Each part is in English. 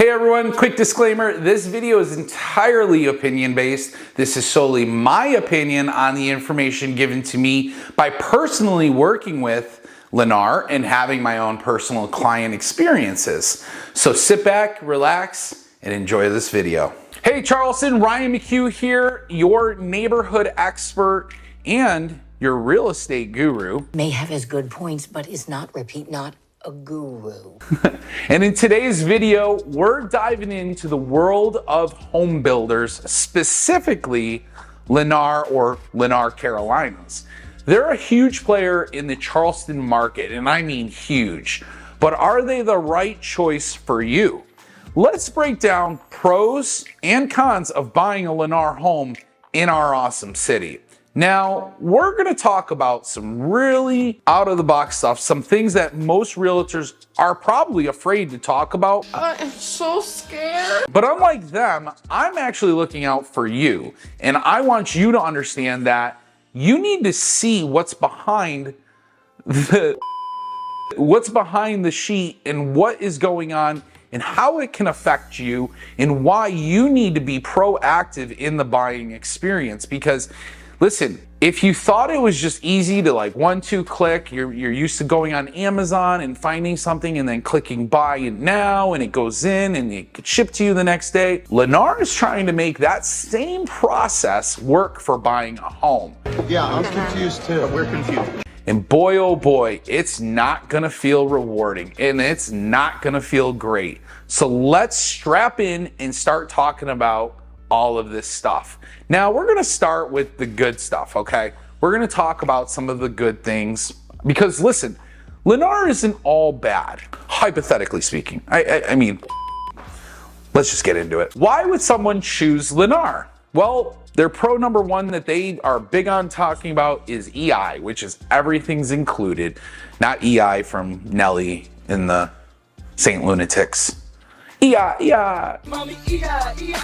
Hey everyone, quick disclaimer, this video is entirely opinion based. This is solely my opinion on the information given to me by personally working with Lennar and having my own personal client experiences. So sit back, relax, and enjoy this video. Hey Charleston, Ryan McHugh here, your neighborhood expert and your real estate guru. May have his good points, but is not, repeat not, a guru. And in today's video, we're diving into the world of home builders, specifically Lennar or Lennar Carolinas. They're a huge player in the Charleston market, and I mean huge. But are they the right choice for you? Let's break down pros and cons of buying a Lennar home in our awesome city. Now, we're going to talk about some really out-of-the-box stuff, some things that most realtors are probably afraid to talk about. I am so scared. But unlike them, I'm actually looking out for you. And I want you to understand that you need to see what's behind the sheet and what is going on and how it can affect you and why you need to be proactive in the buying experience. Because listen, if you thought it was just easy to like 1-2 click, you're used to going on Amazon and finding something and then clicking buy it now and it goes in and it gets shipped to you the next day. Lennar is trying to make that same process work for buying a home. Yeah, I'm confused too. We're confused. And boy, oh boy, it's not gonna feel rewarding and it's not gonna feel great. So let's strap in and start talking about all of this stuff. Now we're gonna start with the good stuff, okay? We're gonna talk about some of the good things because listen, Lennar isn't all bad, hypothetically speaking. I mean, let's just get into it. Why would someone choose Lennar? Well, their pro number one that they are big on talking about is EI, which is everything's included, not EI from Nelly in the Saint Lunatics. EI. Mommy, EI.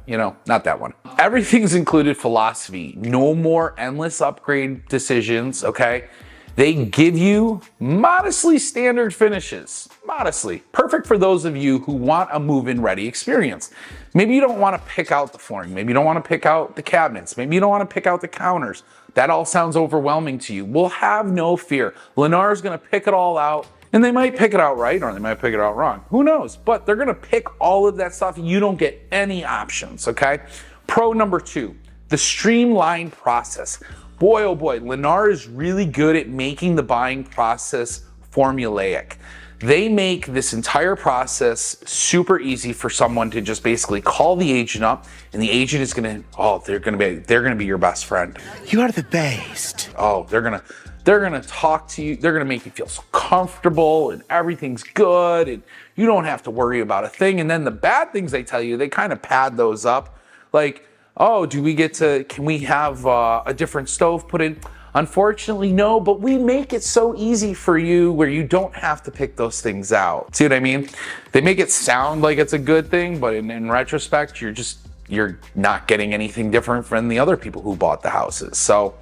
You know, not that one. Everything's included philosophy. No more endless upgrade decisions, okay? They give you modestly standard finishes. Modestly. Perfect for those of you who want a move-in ready experience. Maybe you don't want to pick out the flooring. Maybe you don't want to pick out the cabinets. Maybe you don't want to pick out the counters. That all sounds overwhelming to you. Well, have no fear. Lennar is going to pick it all out. And they might pick it out right or they might pick it out wrong. Who knows? But they're gonna pick all of that stuff. You don't get any options, okay? Pro number two, the streamlined process. Boy, oh boy, Lennar is really good at making the buying process formulaic. They make this entire process super easy for someone to just basically call the agent up and the agent is gonna, they're gonna be your best friend. You are the best. Oh, they're gonna talk to you. They're gonna make you feel so comfortable and everything's good and you don't have to worry about a thing. And then the bad things they tell you, they kind of pad those up. Like, oh, can we have a different stove put in? Unfortunately, no, but we make it so easy for you where you don't have to pick those things out. See what I mean? They make it sound like it's a good thing, but in retrospect, you're not getting anything different from the other people who bought the houses. So,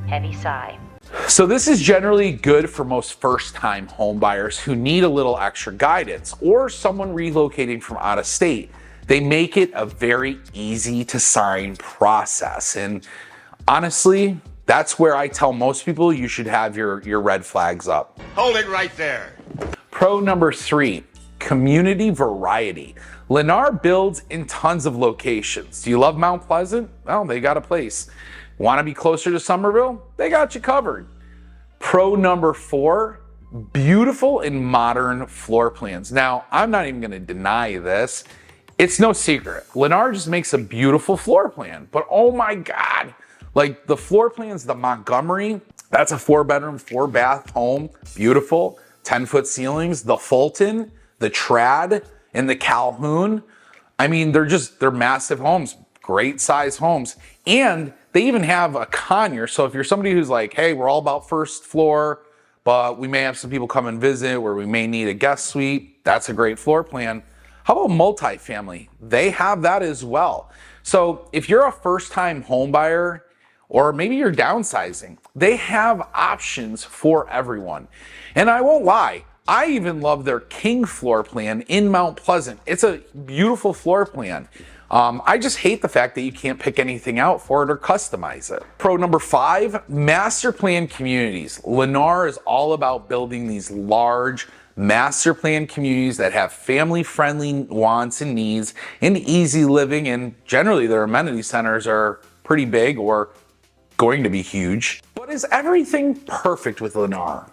Heavy sigh. So this is generally good for most first-time home buyers who need a little extra guidance or someone relocating from out of state. They make it a very easy to sign process. And honestly, that's where I tell most people you should have your red flags up. Hold it right there. Pro number three, community variety. Lennar builds in tons of locations. Do you love Mount Pleasant? Well, they got a place. Want to be closer to Summerville? They got you covered. Pro number four, beautiful and modern floor plans. Now, I'm not even going to deny this. It's no secret. Lennar just makes a beautiful floor plan, but oh my God, like the floor plans, the Montgomery, that's a 4-bedroom, 4-bath home, beautiful, 10-foot ceilings, the Fulton, the Trad, and the Calhoun. I mean, they're massive homes, great size homes. And they even have a conure. So if you're somebody who's like, hey, we're all about first floor, but we may have some people come and visit where we may need a guest suite, that's a great floor plan. How about multifamily? They have that as well. So if you're a first-time home buyer, or maybe you're downsizing, they have options for everyone. And I won't lie, I even love their King floor plan in Mount Pleasant. It's a beautiful floor plan. I just hate the fact that you can't pick anything out for it or customize it. Pro number 5, master plan communities. Lennar is all about building these large master plan communities that have family-friendly wants and needs and easy living, and generally their amenity centers are pretty big or going to be huge. But is everything perfect with Lennar?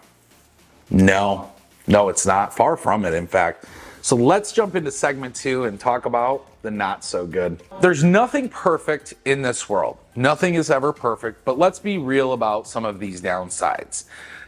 No, it's not. Far from it, in fact. So let's jump into segment 2 and talk about the not so good. There's nothing perfect in this world. Nothing is ever perfect, but let's be real about some of these downsides.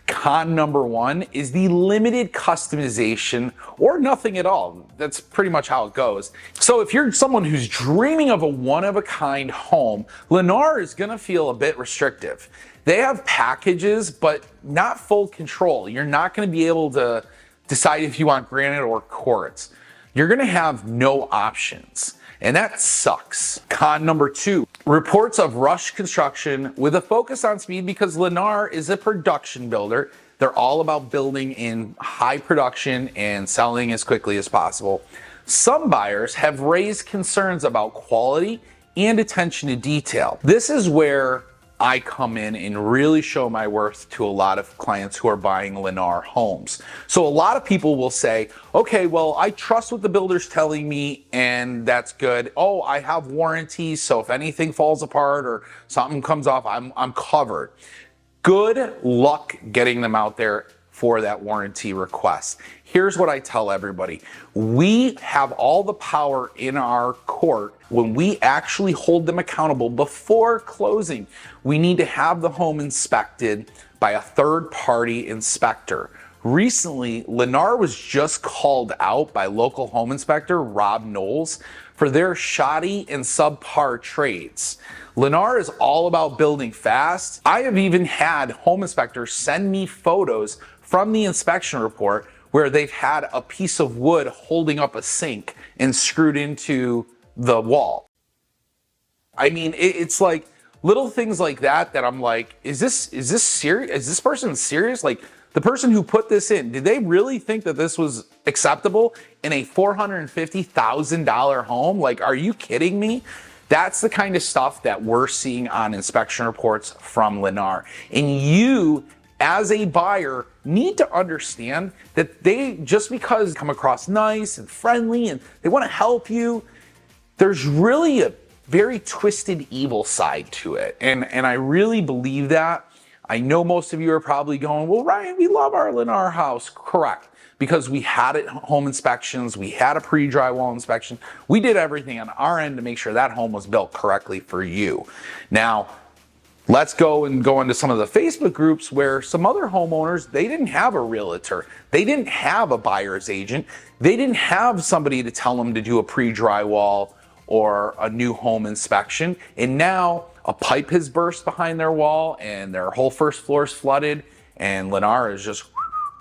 Con number 1 is the limited customization or nothing at all. That's pretty much how it goes. So if you're someone who's dreaming of a one-of-a-kind home, Lennar is gonna feel a bit restrictive. They have packages, but not full control. You're not gonna be able to decide if you want granite or quartz. You're gonna have no options, and that sucks. Con number 2, reports of rush construction with a focus on speed because Lennar is a production builder. They're all about building in high production and selling as quickly as possible. Some buyers have raised concerns about quality and attention to detail. This is where I come in and really show my worth to a lot of clients who are buying Lennar homes. So a lot of people will say, okay, well, I trust what the builder's telling me and that's good. Oh, I have warranties, so if anything falls apart or something comes off, I'm covered. Good luck getting them out there for that warranty request. Here's what I tell everybody. We have all the power in our court when we actually hold them accountable before closing. We need to have the home inspected by a third-party inspector. Recently, Lennar was just called out by local home inspector Rob Knowles for their shoddy and subpar trades. Lennar is all about building fast. I have even had home inspectors send me photos from the inspection report where they've had a piece of wood holding up a sink and screwed into the wall. I mean, it's like little things like that I'm like, is this serious? Is this person serious? Like, the person who put this in, did they really think that this was acceptable in a $450,000 home? Like, are you kidding me? That's the kind of stuff that we're seeing on inspection reports from Lennar. And you, as a buyer, need to understand that they, just because they come across nice and friendly and they want to help you, there's really a very twisted evil side to it. And I really believe that. I know most of you are probably going, well, Ryan, we love our Lennar house. Correct. Because we had it home inspections, we had a pre-drywall inspection. We did everything on our end to make sure that home was built correctly for you. Now, let's go into some of the Facebook groups where some other homeowners, they didn't have a realtor. They didn't have a buyer's agent. They didn't have somebody to tell them to do a pre-drywall or a new home inspection. And now a pipe has burst behind their wall and their whole first floor is flooded and Lennar is just,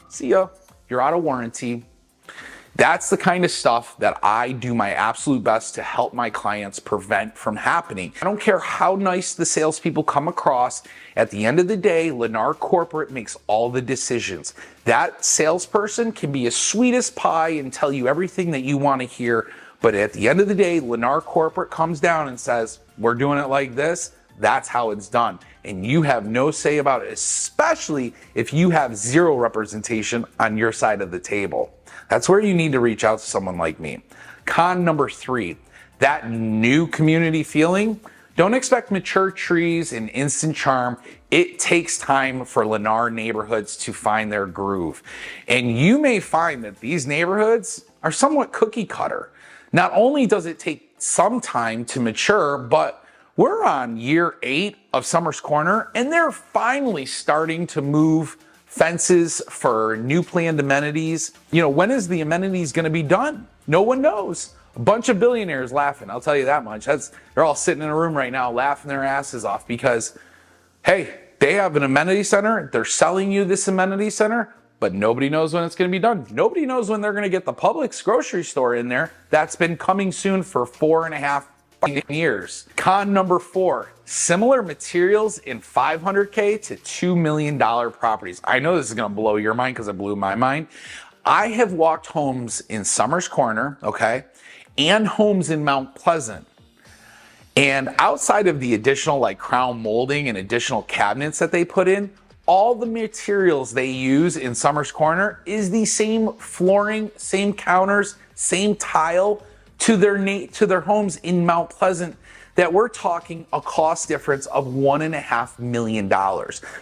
see ya, you're out of warranty. That's the kind of stuff that I do my absolute best to help my clients prevent from happening. I don't care how nice the salespeople come across. At the end of the day, Lennar Corporate makes all the decisions. That salesperson can be as sweet as pie and tell you everything that you want to hear. But at the end of the day, Lennar Corporate comes down and says, we're doing it like this. That's how it's done. And you have no say about it, especially if you have zero representation on your side of the table. That's where you need to reach out to someone like me. Con number 3, that new community feeling. Don't expect mature trees and instant charm. It takes time for Lennar neighborhoods to find their groove. And you may find that these neighborhoods are somewhat cookie cutter. Not only does it take some time to mature, but we're on year 8 of Summers Corner, and they're finally starting to move fences for new planned amenities. You know, when is the amenities going to be done? No one knows. A bunch of billionaires laughing, I'll tell you that much. They're all sitting in a room right now laughing their asses off because, hey, they have an amenity center. They're selling you this amenity center, but nobody knows when it's going to be done. Nobody knows when they're going to get the Publix grocery store in there. That's been coming soon for 4.5 years. Con number 4, similar materials in $500K to $2 million properties. I know this is going to blow your mind because it blew my mind. I have walked homes in Summers Corner, okay, and homes in Mount Pleasant. And outside of the additional like crown molding and additional cabinets that they put in, all the materials they use in Summers Corner is the same flooring, same counters, same tile to their homes in Mount Pleasant, that we're talking a cost difference of $1.5 million.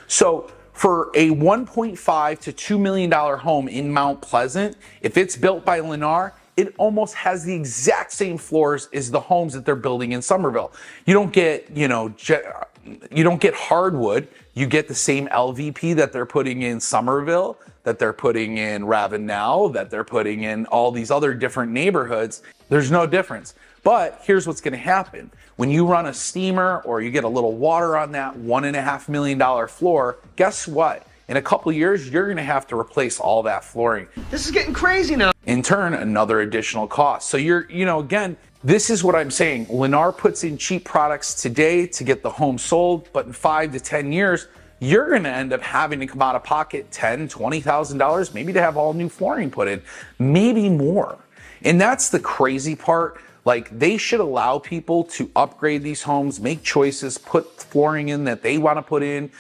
So for a $1.5 to $2 million home in Mount Pleasant, if it's built by Lennar, it almost has the exact same floors as the homes that they're building in Summerville. You don't get, you don't get hardwood. You get the same LVP that they're putting in Summerville, that they're putting in Ravenel, that they're putting in all these other different neighborhoods. There's no difference. But here's what's going to happen. When you run a steamer or you get a little water on that $1.5 million floor, guess what? In a couple years, you're going to have to replace all that flooring. This is getting crazy now. In turn, another additional cost. So again, this is what I'm saying. Lennar puts in cheap products today to get the home sold, but in 5 to 10 years, you're going to end up having to come out of pocket $10,000, $20,000, maybe to have all new flooring put in, maybe more. And that's the crazy part. Like, they should allow people to upgrade these homes, make choices, put flooring in that they want to put in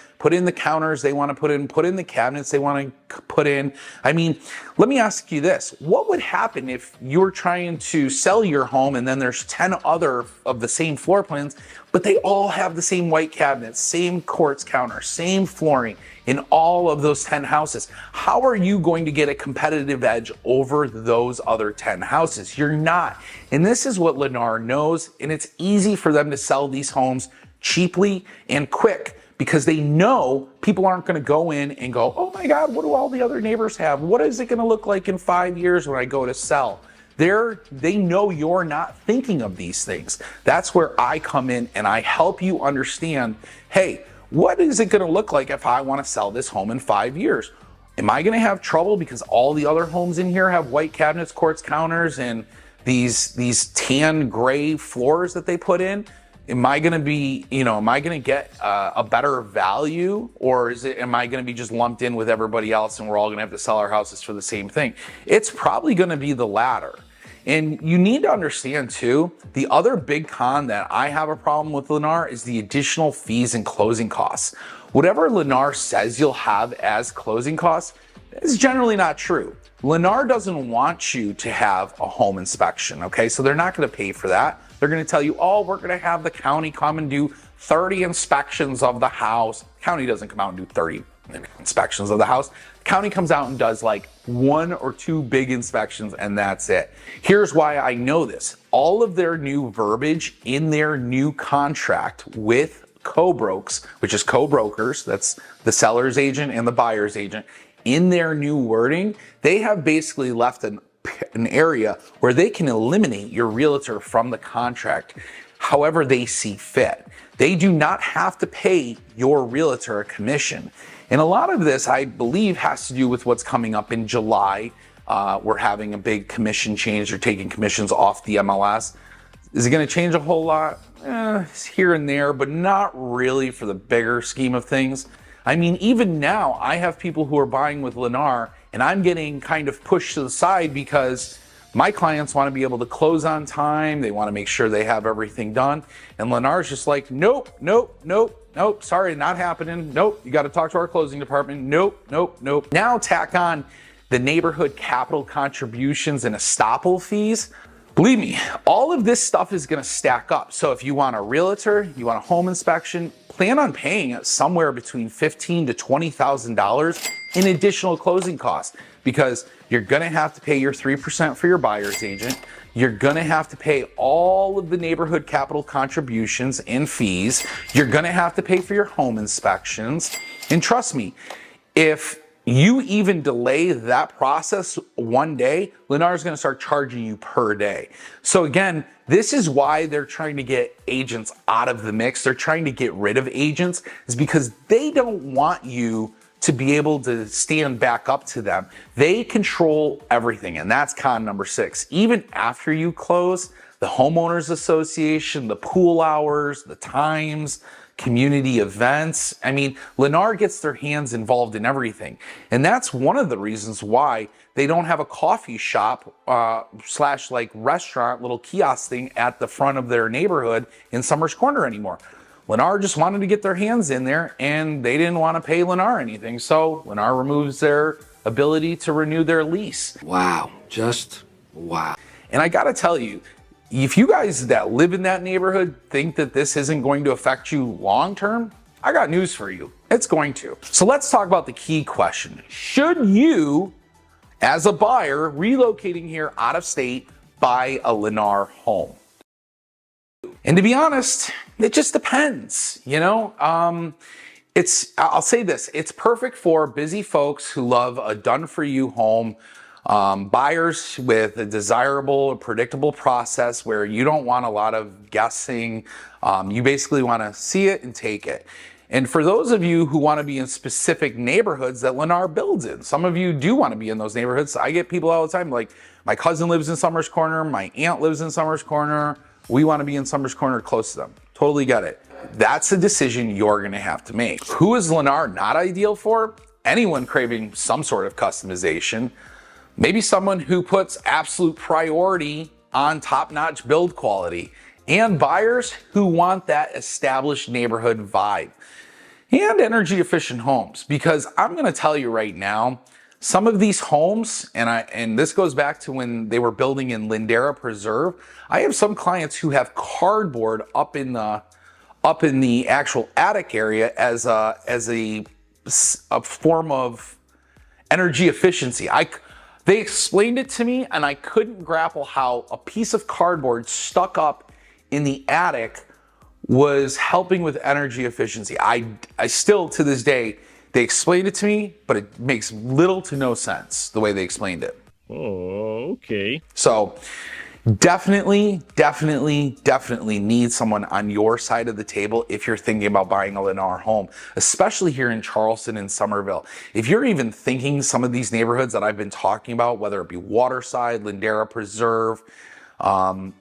the counters they want to put in the cabinets they want to put in. I mean, let me ask you this. What would happen if you're trying to sell your home and then there's 10 other of the same floor plans, but they all have the same white cabinets, same quartz counter, same flooring in all of those 10 houses? How are you going to get a competitive edge over those other 10 houses? You're not. And this is what Lennar knows, and it's easy for them to sell these homes cheaply and quick because they know people aren't going to go in and go, oh my God, what do all the other neighbors have? What is it going to look like in 5 years when I go to sell? They know you're not thinking of these things. That's where I come in and I help you understand, hey, what is it going to look like if I want to sell this home in 5 years? Am I going to have trouble because all the other homes in here have white cabinets, quartz counters, and these tan gray floors that they put in? Am I going to get a better value, or am I going to be just lumped in with everybody else and we're all going to have to sell our houses for the same thing? It's probably going to be the latter. And you need to understand too, the other big con that I have a problem with Lennar is the additional fees and closing costs. Whatever Lennar says you'll have as closing costs is generally not true. Lennar doesn't want you to have a home inspection, okay? So they're not going to pay for that. They're going to tell you, oh, we're going to have the county come and do 30 inspections of the house. The county doesn't come out and do 30 inspections of the house. The county comes out and does like 1 or 2 big inspections, and that's it. Here's why I know this. All of their new verbiage in their new contract with co-brokes, which is co-brokers, that's the seller's agent and the buyer's agent, in their new wording, they have basically left an area where they can eliminate your realtor from the contract however they see fit. They do not have to pay your realtor a commission. And a lot of this, I believe, has to do with what's coming up in July. We're having a big commission change. They're taking commissions off the MLS. Is it going to change a whole lot? Here and there, but not really for the bigger scheme of things. I mean, even now, I have people who are buying with Lennar, and I'm getting kind of pushed to the side because my clients want to be able to close on time. They want to make sure they have everything done. And Lennar's just like, nope, sorry, not happening. Nope, you got to talk to our closing department. Nope. Now tack on the neighborhood capital contributions and estoppel fees. Believe me, all of this stuff is going to stack up. So if you want a realtor, you want a home inspection, plan on paying somewhere between $15,000 to $20,000 in additional closing costs, because you're going to have to pay your 3% for your buyer's agent. You're going to have to pay all of the neighborhood capital contributions and fees. You're going to have to pay for your home inspections. And trust me, if you even delay that process one day, Lennar is going to start charging you per day. So again, this is why they're trying to get agents out of the mix. They're trying to get rid of agents, is because they don't want you to be able to stand back up to them. They control everything, and that's con number 6. Even after you close, the homeowners association, the pool hours, the times, community events. I mean, Lennar gets their hands involved in everything. And that's one of the reasons why they don't have a coffee shop slash like restaurant, little kiosk thing at the front of their neighborhood in Summers Corner anymore. Lennar just wanted to get their hands in there and they didn't want to pay Lennar anything. So Lennar removes their ability to renew their lease. Wow, just wow. And I gotta tell you, if you guys that live in that neighborhood think that this isn't going to affect you long term, I got news for you. It's going to. So let's talk about the key question. Should you, as a buyer relocating here out of state, buy a Lennar home? And to be honest, it just depends, you know? I'll say this, it's perfect for busy folks who love a done-for-you home, buyers with a desirable, predictable process where you don't want a lot of guessing. You basically want to see it and take it. And for those of you who want to be in specific neighborhoods that Lennar builds in, some of you do want to be in those neighborhoods. I get people all the time, like my cousin lives in Summers Corner, my aunt lives in Summers Corner. We want to be in Summers Corner close to them. Totally get it. That's a decision you're going to have to make. Who is Lennar not ideal for? Anyone craving some sort of customization. Maybe someone who puts absolute priority on top-notch build quality, and buyers who want that established neighborhood vibe, and energy efficient homes. Because I'm going to tell you right now, some of these homes, and this goes back to when they were building in Lennar Preserve, I have some clients who have cardboard up in the actual attic area as a form of energy efficiency. They explained it to me and I couldn't grapple how a piece of cardboard stuck up in the attic was helping with energy efficiency. I still, to this day, they explained it to me, but it makes little to no sense the way they explained it. Oh, okay. So definitely need someone on your side of the table if you're thinking about buying a Lennar home, especially here in Charleston and Summerville. If you're even thinking some of these neighborhoods that I've been talking about, whether it be Waterside, Lennar Preserve,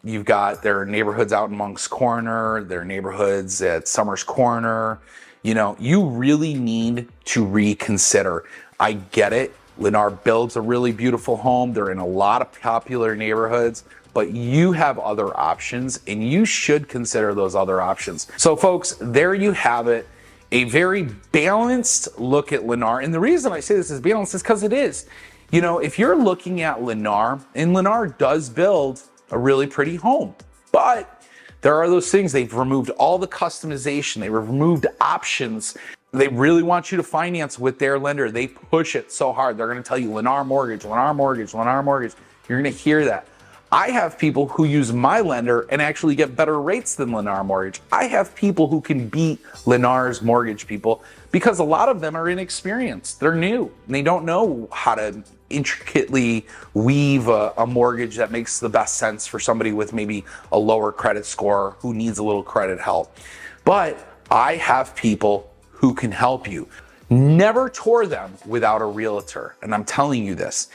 you've got their neighborhoods out in Monk's Corner, their neighborhoods at Summers Corner, you know, you really need to reconsider. I get it. Lennar builds a really beautiful home. They're in a lot of popular neighborhoods, but you have other options and you should consider those other options. So folks, there you have it. A very balanced look at Lennar. And the reason I say this is balanced is because it is. You know, if you're looking at Lennar, and Lennar does build a really pretty home, but there are those things, they've removed all the customization, they removed options. They really want you to finance with their lender. They push it so hard. They're going to tell you Lennar mortgage, Lennar mortgage, Lennar mortgage. You're going to hear that. I have people who use my lender and actually get better rates than Lennar mortgage. I have people who can beat Lennar's mortgage people because a lot of them are inexperienced. They're new and they don't know how to intricately weave a mortgage that makes the best sense for somebody with maybe a lower credit score who needs a little credit help. But I have people who can help you. Never tour them without a realtor. And I'm telling you this.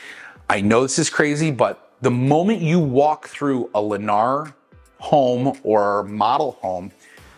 I know this is crazy, but the moment you walk through a Lennar home or model home,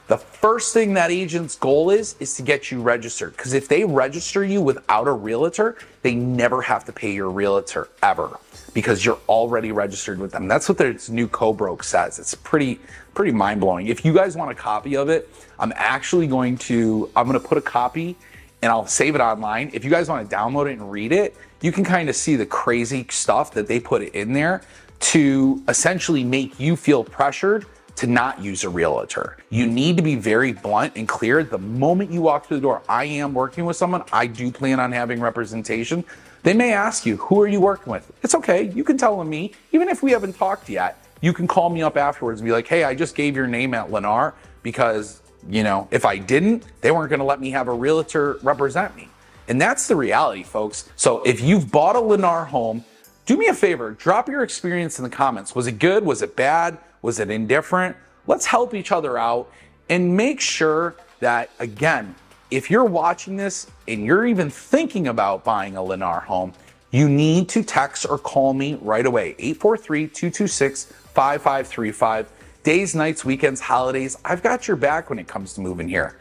the first thing that agent's goal is to get you registered. Because if they register you without a realtor, they never have to pay your realtor ever because you're already registered with them. That's what their new co-broke says. It's pretty mind-blowing. If you guys want a copy of it, I'm going to put a copy and I'll save it online. If you guys want to download it and read it, you can kind of see the crazy stuff that they put in there to essentially make you feel pressured to not use a realtor. You need to be very blunt and clear. The moment you walk through the door, I am working with someone. I do plan on having representation. They may ask you, who are you working with? It's okay. You can tell them me. Even if we haven't talked yet, you can call me up afterwards and be like, hey, I just gave your name at Lennar because, you know, if I didn't, they weren't going to let me have a realtor represent me. And that's the reality, folks. So if you've bought a Lennar home, do me a favor, drop your experience in the comments. Was it good? Was it bad? Was it indifferent? Let's help each other out and make sure that, again, if you're watching this and you're even thinking about buying a Lennar home, you need to text or call me right away, 843-226-5535. days, nights, weekends, holidays. I've got your back when it comes to moving here.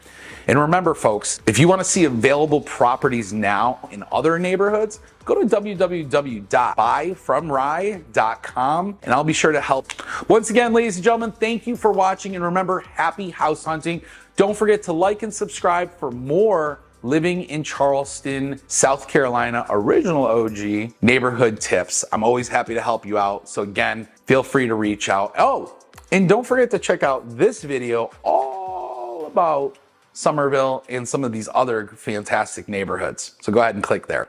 And remember, folks, if you want to see available properties now in other neighborhoods, go to www.buyfromrye.com and I'll be sure to help. Once again, ladies and gentlemen, thank you for watching, and remember, happy house hunting. Don't forget to like and subscribe for more living in Charleston, South Carolina, original OG neighborhood tips. I'm always happy to help you out. So again, feel free to reach out. Oh, and don't forget to check out this video all about Summerville and some of these other fantastic neighborhoods. So go ahead and click there.